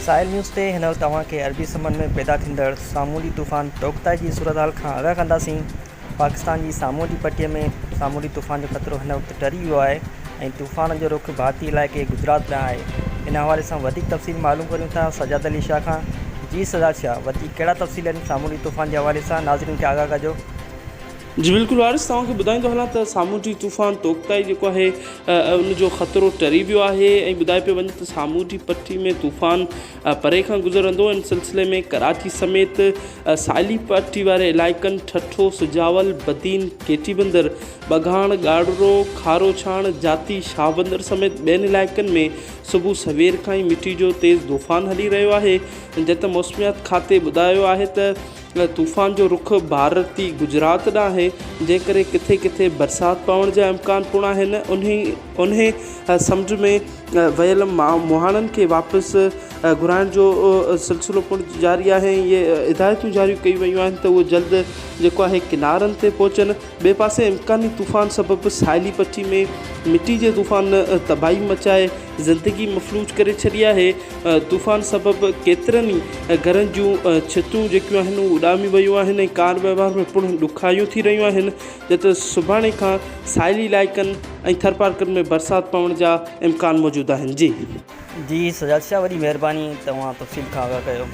साहिल news ते हिन वक़्तु तव्हांखे अरबी समुंड में पैदा थींदड़ सामूंडी तूफ़ान तोक़ताई जी सूरत हाल खां आगाह कंदासीं। पाकिस्तान जी सामूंडी पटीअ में सामूंडी तूफ़ान जो ख़तरो हिन वक़्तु टरी वियो आहे ऐं तूफ़ान जो रुख़ भारतीय इलाइक़े गुजरात में आहे। इन हवाले सां वधीक तफ़सील मालूम करियूं था सजाद अली शाह खां। जी सजाद शाह, वधीक कहिड़ा तफ़सील आहिनि सामूंडी तूफ़ान जे हवाले सां, नाज़रीन खे आगाह कजो। जी बिल्कुलु वारिस, तव्हांखे ॿुधाईंदो हलां त सामूंडी तूफ़ान तोक़ताई जेको आहे उनजो ख़तरो टरी वियो आहे ऐं ॿुधाए पियो वञे त सामूंडी पट्टी में तूफ़ान परे खां गुज़रंदो। इन सिलसिले में कराची समेत साहिली पट्टी वारे इलाइक़नि ठठो, सुजावल, बदीन, केटी बंदर, बघाण, ॻाढ़रो, खारो छाण, जाती, शाह बंदर समेत ॿियनि इलाइक़नि में सुबुह सवेर खां ई मिटी जो तेज़ तूफ़ान हली रहियो आहे। जंहिं त मौसमियात खाते ॿुधायो आहे त तूफ़ान जो रुख़ भारती गुजरात ॾांहुं आहे, जंहिं करे किथे किथे बरसाति पवण जा इम्कान पिणु आहिनि। उन्हें समुंड में वियल मुहाणनि खे वापसि घुराइण जो सिलसिलो पिणु जारी आहे। इहे हिदायतूं जारी कयूं वयूं आहिनि त उहे जल्द जेको आहे किनारनि ते पहुचनि। ॿिए पासे इम्कानी तूफ़ान सबबि साहिली पट्टी में मिटी जे तूफ़ान तबाही मचाए ज़िंदगी मफ़लूज करे छॾी आहे। तूफ़ान सबबि केतिरनि ई घरनि जूं छितूं जेकियूं आहिनि उहे उॾामी वियूं आहिनि ऐं कार वहिंवार में पिणु ॾुखायूं थी रहियूं आहिनि। जे त सुभाणे खां साहिली इलाइक़नि ऐं थर पार्कनि में बरसाति पवण जा इम्कान मौजूदु आहिनि। जी सजाद शाह, वॾी महिरबानी, तव्हां तफ़सील खां आगाह कयो।